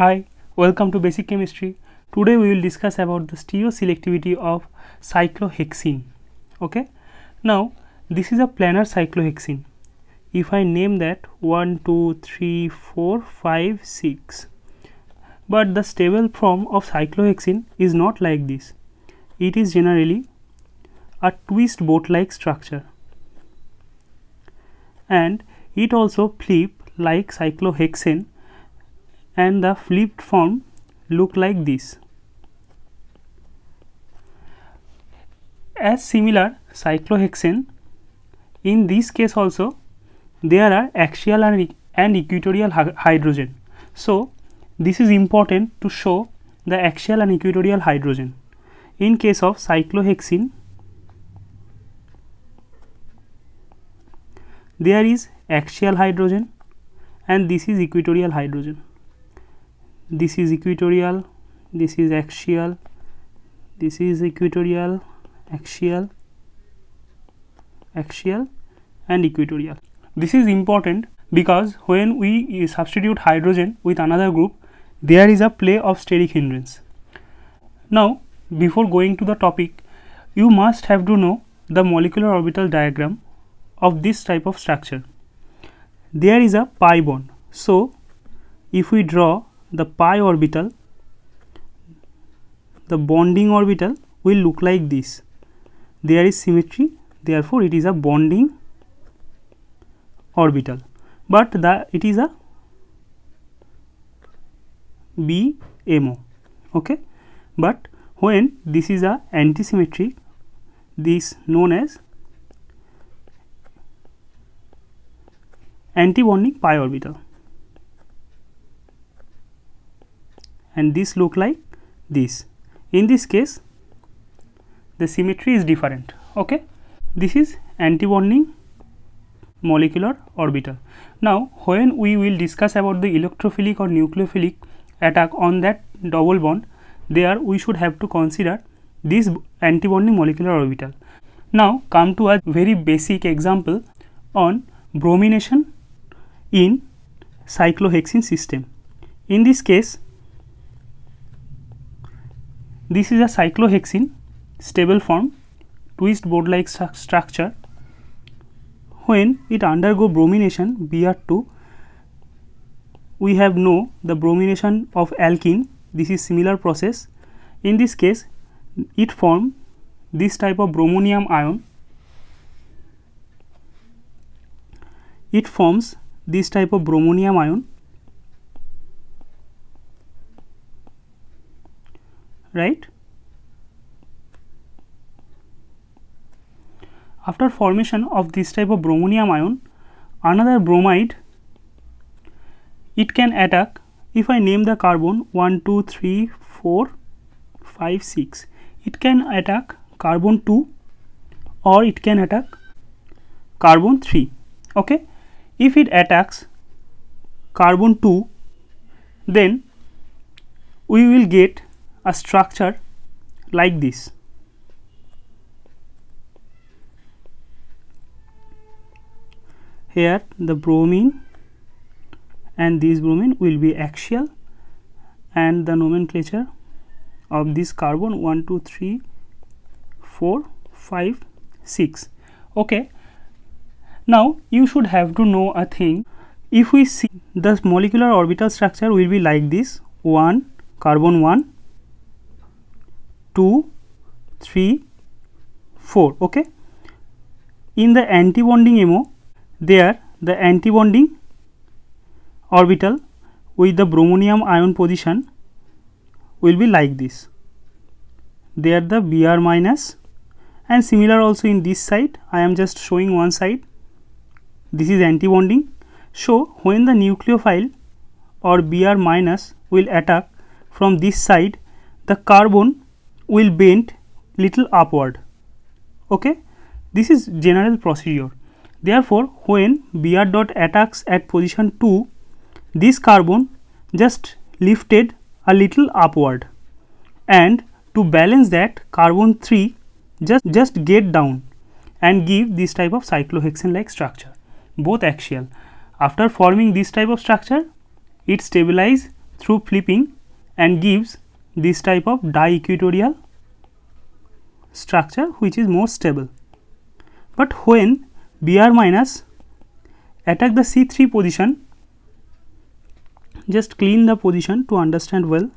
Hi, welcome to Basic Chemistry. Today we will discuss about the stereoselectivity of cyclohexene. Okay, now this is a planar cyclohexene. If I name that 1, 2, 3, 4, 5, 6, but the stable form of cyclohexene is not like this. It is generally a twist boat-like structure, and it also flip like cyclohexane, and the flipped form look like this. As similar cyclohexane, in this case also there are axial and equatorial hydrogen. So this is important to show the axial and equatorial hydrogen. In case of cyclohexene, there is axial hydrogen and this is equatorial hydrogen. This is equatorial, this is axial, this is equatorial, axial, axial and equatorial. This is important because when we substitute hydrogen with another group, there is a play of steric hindrance. Now, before going to the topic, you must have to know the molecular orbital diagram of this type of structure. There is a pi bond. So, if we draw the pi orbital, the bonding orbital will look like this. There is symmetry, therefore it is a bonding orbital, but it is a BMO. Okay, but when this is a antisymmetric, this known as anti-bonding pi orbital, and this look like this. In this case the symmetry is different. Okay, this is anti-bonding molecular orbital. Now when we will discuss about the electrophilic or nucleophilic attack on that double bond, there we should have to consider this anti-bonding molecular orbital. Now come to a very basic example on bromination in cyclohexene system. In this case, this is a cyclohexene stable form, twist board-like structure. When it undergo bromination Br2, we have know the bromination of alkene. This is similar process. In this case, it form this type of bromonium ion. It forms this type of bromonium ion, right? After formation of this type of bromonium ion, another bromide, it can attack. If I name the carbon 1, 2, 3, 4, 5, 6, it can attack carbon 2 or it can attack carbon 3. Okay, if it attacks carbon 2, then we will get a structure like this. Here the bromine and this bromine will be axial, and the nomenclature of this carbon 1, 2, 3, 4, 5, 6. Okay, now you should have to know a thing. If we see the molecular orbital structure will be like this: 1, carbon 1, 2, 3, 4. Okay, in the anti-bonding MO, there the anti-bonding orbital with the bromonium ion position will be like this. There the Br minus, and similar also in this side. I am just showing one side. This is anti-bonding. So when the nucleophile or Br minus will attack from this side, the carbon will bend little upward. Okay, this is general procedure. Therefore, when Br dot attacks at position 2, this carbon just lifted a little upward, and to balance that, carbon 3 just get down and give this type of cyclohexane like structure, both axial. After forming this type of structure, it stabilize through flipping and gives this type of di-equatorial structure which is more stable. But when Br minus attack the C3 position, just clean the position to understand well.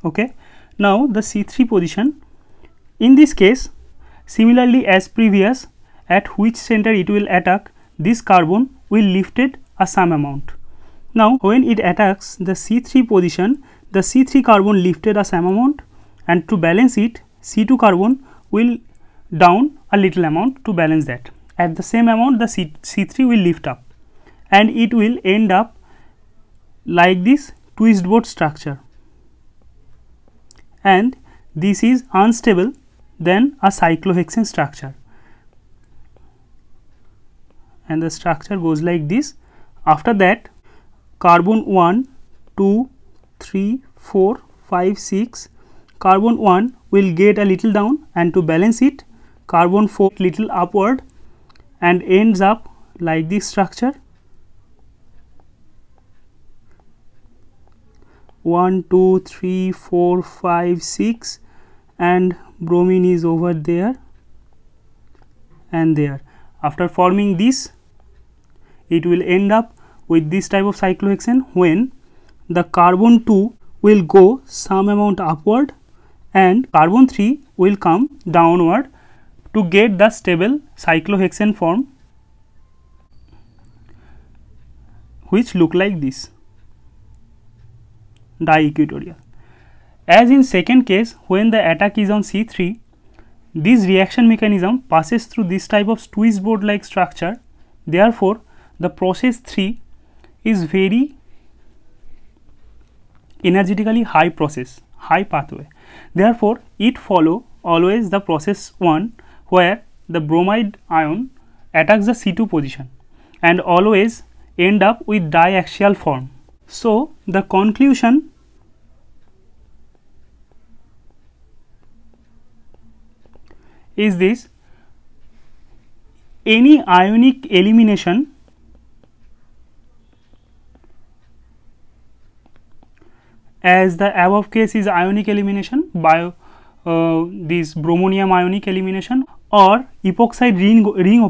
Okay, now the C3 position, in this case similarly as previous, at which center it will attack, this carbon will lifted a some amount. Now when it attacks the C3 position, the C3 carbon lifted a some amount, and to balance it C2 carbon will down a little amount to balance that. At the same amount the C3 will lift up, and it will end up like this twist boat structure, and this is unstable than a cyclohexane structure, and the structure goes like this. After that carbon 1, 2, 3, 4, 5, 6, carbon 1 will get a little down, and to balance it carbon 4 little upward, and ends up like this structure. 1, 2, 3, 4, 5, 6, and bromine is over there and there. After forming this, it will end up with this type of cyclohexane, when the carbon 2 will go some amount upward and carbon 3 will come downward to get the stable cyclohexane form, which look like this, di-equatorial. As in second case, when the attack is on C3, this reaction mechanism passes through this type of twist board like structure. Therefore the process 3 is very energetically high process, high pathway. Therefore it follow always the process 1, where the bromide ion attacks the C2 position and always end up with diaxial form. So the conclusion is this: any ionic elimination as the above case is ionic elimination by this bromonium ionic elimination, or epoxide ring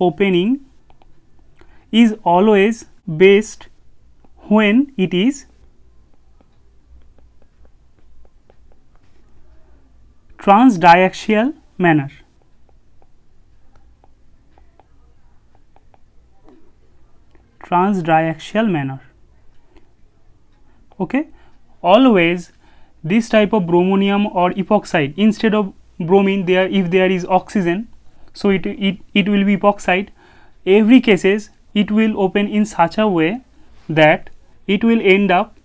opening, is always best when it is transdiaxial manner. Okay, always this type of bromonium or epoxide, instead of bromine there, if there is oxygen, so it will be epoxide. Every cases it will open in such a way that it will end up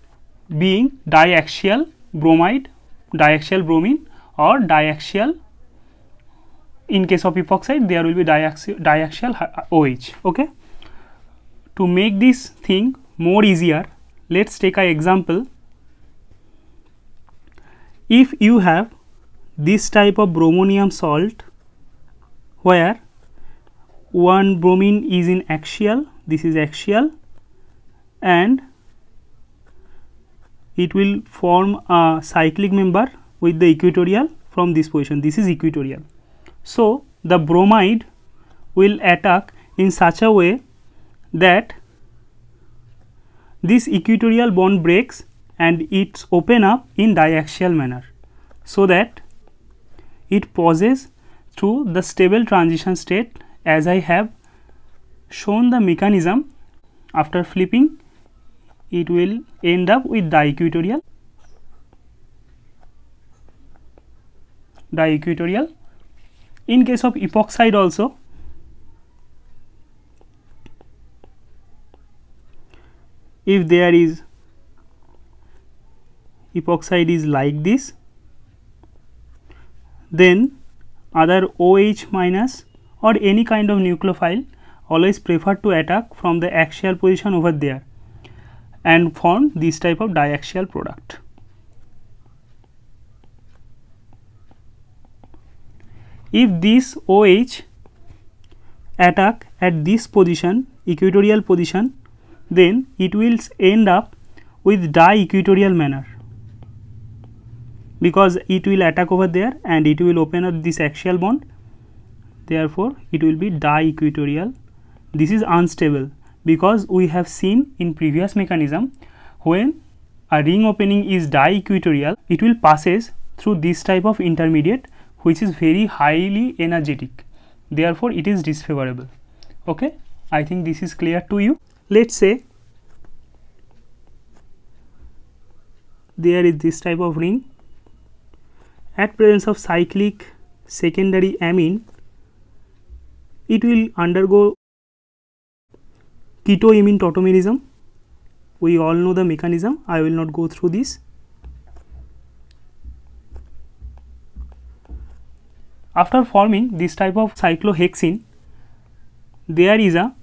being diaxial bromide, diaxial bromine, or diaxial, in case of epoxide there will be diaxial OH. Okay, to make this thing more easier, let's take an example. If you have this type of bromonium salt where one bromine is in axial, this is axial, and it will form a cyclic member with the equatorial from this position, this is equatorial. So the bromide will attack in such a way that this equatorial bond breaks and it's open up in diaxial manner, so that it pauses through the stable transition state, as I have shown the mechanism. After flipping, it will end up with di-equatorial. In case of epoxide also, if there is epoxide is like this, then other OH minus or any kind of nucleophile always prefer to attack from the axial position over there and form this type of diaxial product. If this OH attack at this position, equatorial position, then it will end up with di-equatorial manner, because it will attack over there and it will open up this axial bond, therefore it will be di-equatorial. This is unstable because we have seen in previous mechanism, when a ring opening is di-equatorial, it will passes through this type of intermediate which is very highly energetic, therefore it is disfavorable. Okay, I think this is clear to you. Let's say there is this type of ring, at presence of cyclic secondary amine, it will undergo keto-imine tautomerism. We all know the mechanism, I will not go through this. After forming this type of cyclohexene, there is a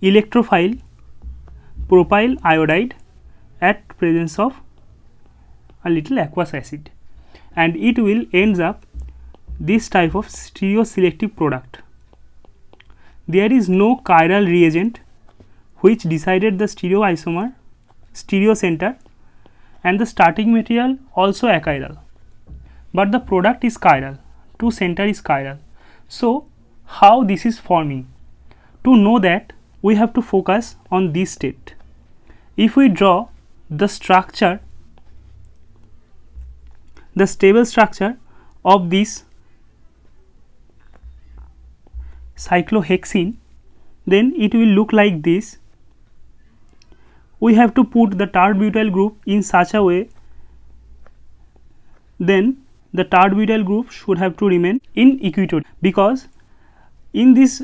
electrophile propyl iodide at presence of a little aqueous acid, and it will ends up this type of stereoselective product. There is no chiral reagent which decided the stereoisomer, stereocenter, and the starting material also achiral, but the product is chiral, to center is chiral. So how this is forming? To know that, we have to focus on this state. If we draw the structure, the stable structure of this cyclohexene, then it will look like this. We have to put the tert-butyl group in such a way, then the tert-butyl group should have to remain in equatorial, because in this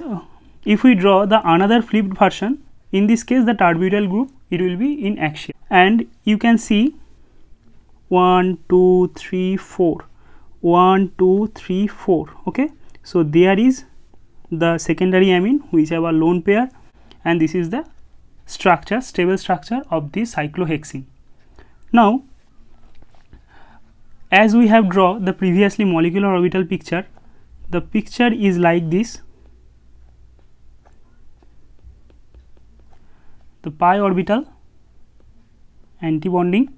if we draw the another flipped version, in this case the tert-butyl group, it will be in axial, and you can see 1 2 3 4 1 2 3 4. Okay, so there is the secondary amine which have a lone pair, and this is the structure, stable structure of this cyclohexene. Now as we have drawn the previously molecular orbital picture, the picture is like this. The pi orbital, antibonding.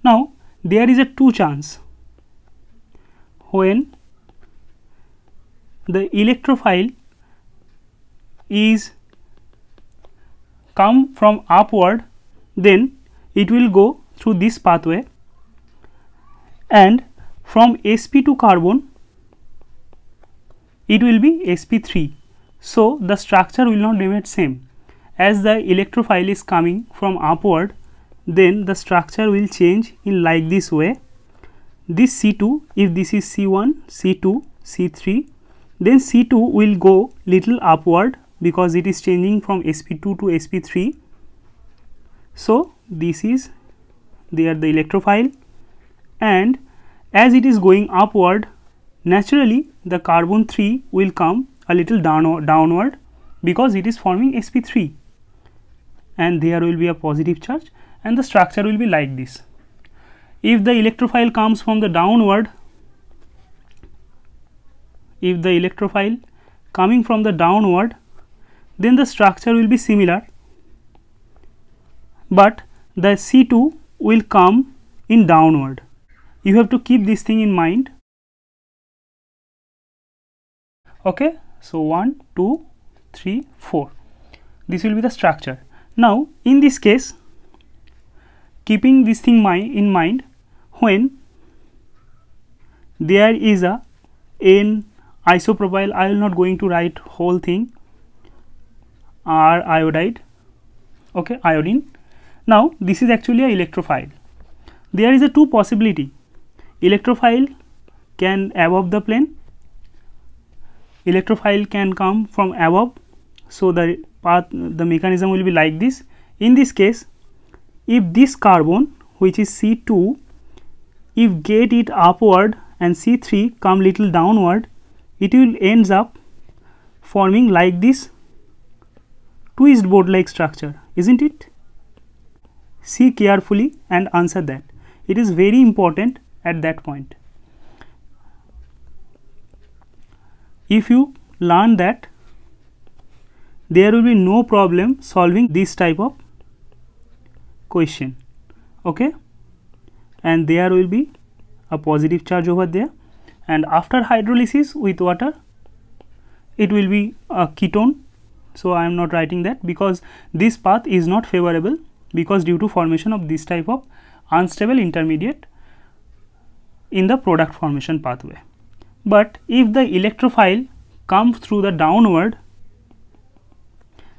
Now there is a 2 chance when the electrophile is come from upward, then it will go through this pathway, and from sp2 carbon it will be sp3. So the structure will not remain same. As the electrophile is coming from upward, then the structure will change in like this way. This C2, if this is C1, C2, C3, then C2 will go little upward because it is changing from sp2 to sp3. So this is there the electrophile, and as it is going upward, naturally the carbon 3 will come a little downward because it is forming sp3, and there will be a positive charge, and the structure will be like this. If the electrophile comes from the downward, if the electrophile coming from the downward, then the structure will be similar, but the C2 will come in downward. You have to keep this thing in mind. Okay, so 1 2 3 4, this will be the structure. Now in this case, keeping this thing in mind, when there is a N isopropyl, I will not going to write whole thing, R iodide, okay, iodine. Now this is actually a electrophile. There is a 2 possibility. Electrophile can above the plane, electrophile can come from above, so the path, the mechanism will be like this. In this case, if this carbon which is C2, if get it upward and C3 come little downward, it will ends up forming like this twist board like structure, isn't it? See carefully and answer that. It is very important at that point. If you learn that there will be no problem solving this type of question, okay, and there will be a positive charge over there, and after hydrolysis with water it will be a ketone. So I am not writing that because this path is not favorable, because due to formation of this type of unstable intermediate in the product formation pathway. But if the electrophile comes through the downward,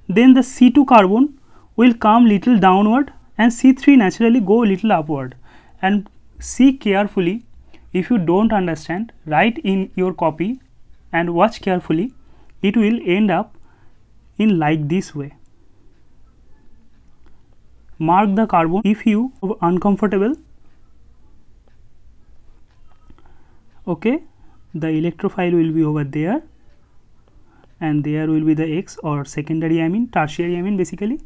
then the C2 carbon will come little downward and C3 naturally go little upward. And see carefully, if you don't understand, write in your copy and watch carefully, it will end up in like this way. Mark the carbon if you are uncomfortable, okay. The electrophile will be over there, and there will be the X or secondary amine, tertiary amine basically.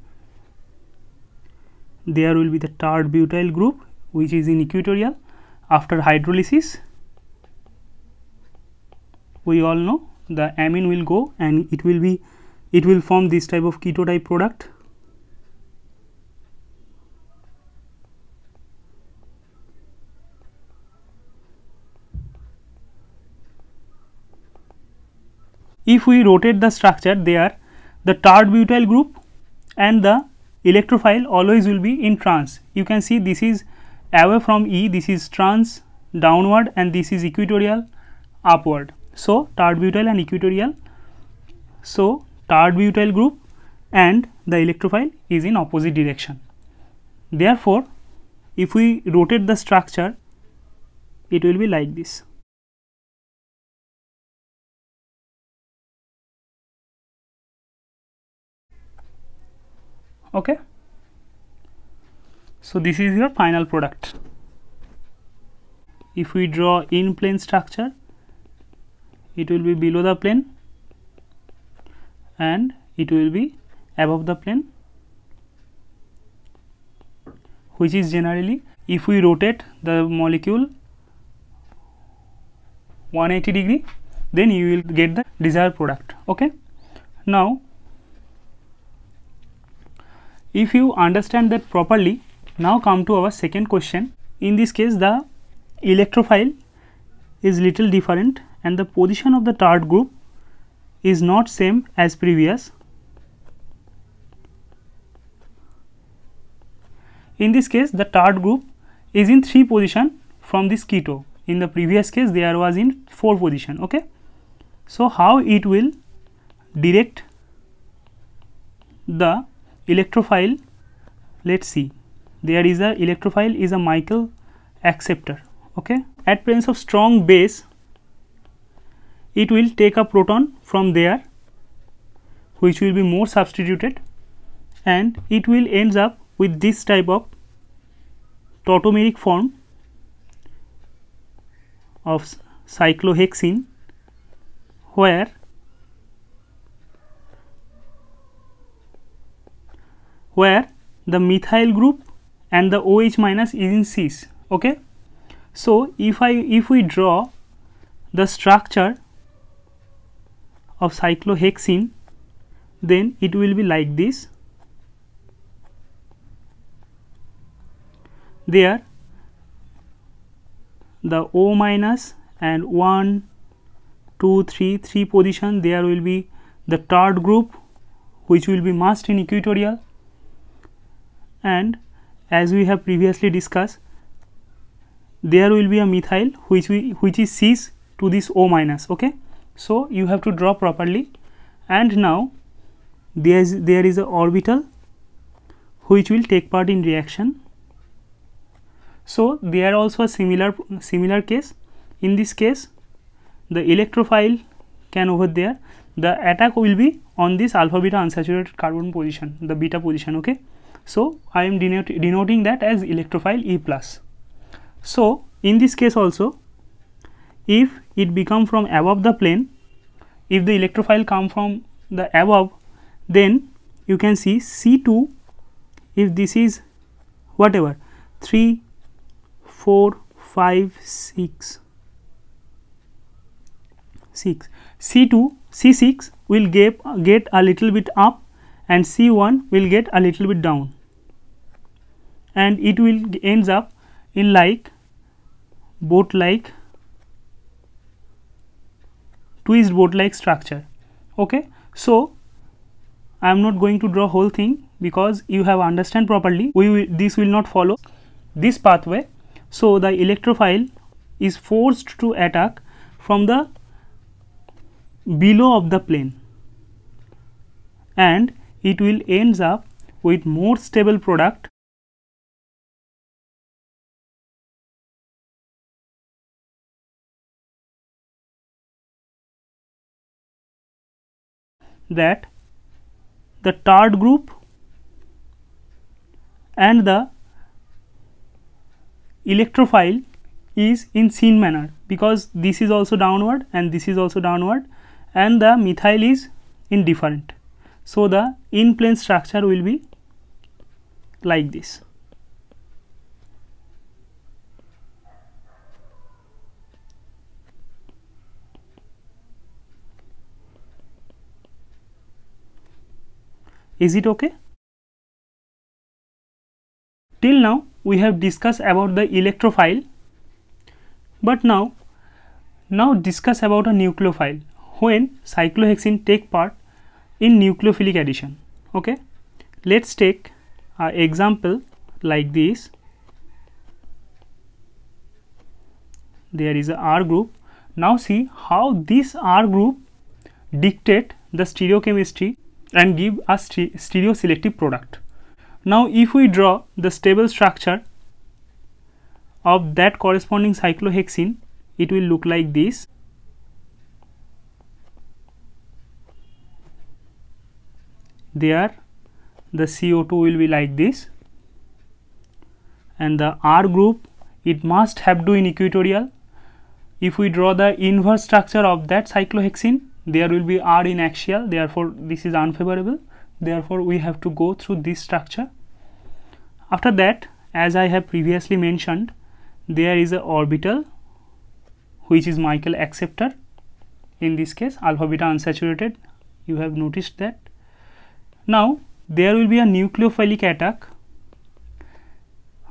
There will be the tert butyl group which is in equatorial. After hydrolysis, we all know the amine will go and it will form this type of keto type product. If we rotate the structure, there the tert butyl group and the electrophile always will be in trans. You can see this is away from E, this is trans downward, and this is equatorial upward. So tert butyl and equatorial, so tert butyl group and the electrophile is in opposite direction. Therefore, if we rotate the structure, it will be like this. Okay, so this is your final product. If we draw in plane structure, it will be below the plane and it will be above the plane, which is generally, if we rotate the molecule 180 degree, then you will get the desired product. Okay, now if you understand that properly, now come to our second question. In this case, the electrophile is little different and the position of the tert group is not same as previous. In this case, the tert group is in 3 position from this keto. In the previous case, there was in 4 position. Okay, so how it will direct the electrophile? Let's see. There is a electrophile is a Michael acceptor. Okay, at presence of strong base, it will take a proton from there, which will be more substituted, and it will ends up with this type of tautomeric form of cyclohexene, where the methyl group and the OH minus is in cis. Okay, so if we draw the structure of cyclohexene, then it will be like this. There the O minus and 1, 2, 3 position, there will be the tert group which will be masked in equatorial, and as we have previously discussed, there will be a methyl which is cis to this O minus. Okay, so you have to draw properly, and now there is a orbital which will take part in reaction. So there also a similar case. In this case, the electrophile can over there, the attack will be on this alpha beta unsaturated carbon position, the beta position. Okay, so I am denoting that as electrophile E plus. So in this case also, if it become from above the plane, if the electrophile come from the above, then you can see C2, if this is whatever 3, 4, 5, 6, C2 C6 will get a little bit up and C1 will get a little bit down, and it will ends up in like boat like twist boat like structure. Okay, so I am not going to draw whole thing because you have understand properly. This will not follow this pathway. So the electrophile is forced to attack from the below of the plane, and it will ends up with more stable product that the tarred group and the electrophile is in syn manner, because this is also downward and this is also downward, and the methyl is indifferent. So the in plane structure will be like this. Is it okay? Till now we have discussed about the electrophile, but now discuss about a nucleophile when cyclohexene take part in nucleophilic addition. Okay, let's take an example like this. There is a R group. Now see how this R group dictate the stereochemistry and give a stereoselective product. Now if we draw the stable structure of that corresponding cyclohexene, it will look like this. There the CO2 will be like this, and the R group, it must have to in equatorial. If we draw the inverse structure of that cyclohexene, there will be R in axial, therefore this is unfavorable, therefore we have to go through this structure. After that, as I have previously mentioned, there is a orbital which is Michael acceptor, in this case alpha beta unsaturated, you have noticed that. Now there will be a nucleophilic attack.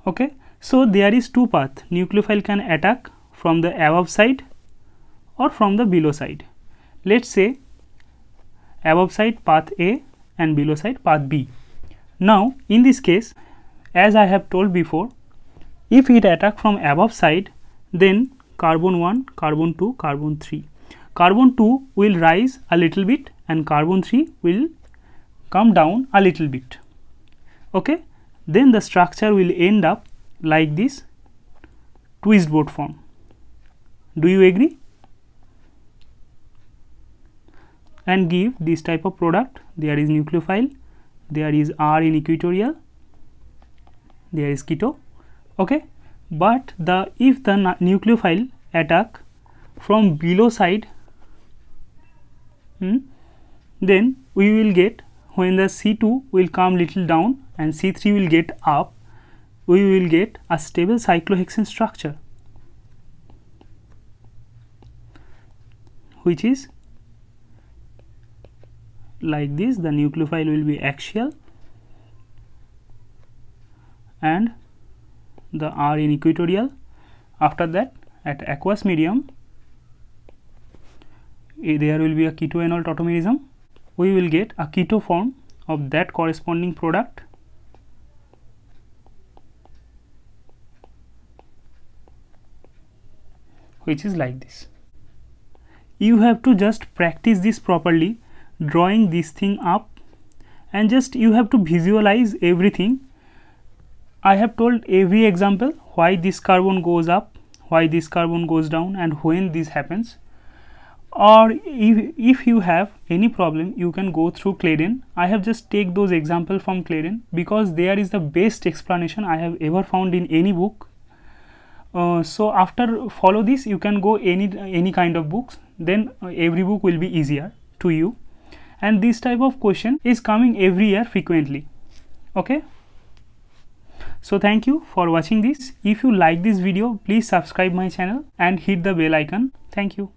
Okay, so there is two paths. Nucleophile can attack from the above side or from the below side. Let's say above side path A and below side path B. Now in this case, as I have told before, if it attack from above side, then carbon 1, carbon 2, carbon 3. Carbon 2 will rise a little bit and carbon 3 will come down a little bit. Okay, then the structure will end up like this twist boat form. Do you agree? And give this type of product. There is nucleophile, there is R in equatorial, there is keto. Okay, but if the nucleophile attack from below side, then we will get, when the C2 will come little down and C3 will get up, we will get a stable cyclohexane structure, which is like this. The nucleophile will be axial and the R in equatorial. After that, at aqueous medium, there will be a ketoenol tautomerism. We will get a keto form of that corresponding product, which is like this. You have to just practice this properly, drawing this thing up, and just you have to visualize everything. I have told every example why this carbon goes up, why this carbon goes down, and when this happens. Or if you have any problem, you can go through Claydon. I have just take those examples from Claydon because there is the best explanation I have ever found in any book. So after follow this, you can go any kind of books, then every book will be easier to you. And this type of question is coming every year frequently. Okay, so thank you for watching this. If you like this video, please subscribe my channel and hit the bell icon. Thank you.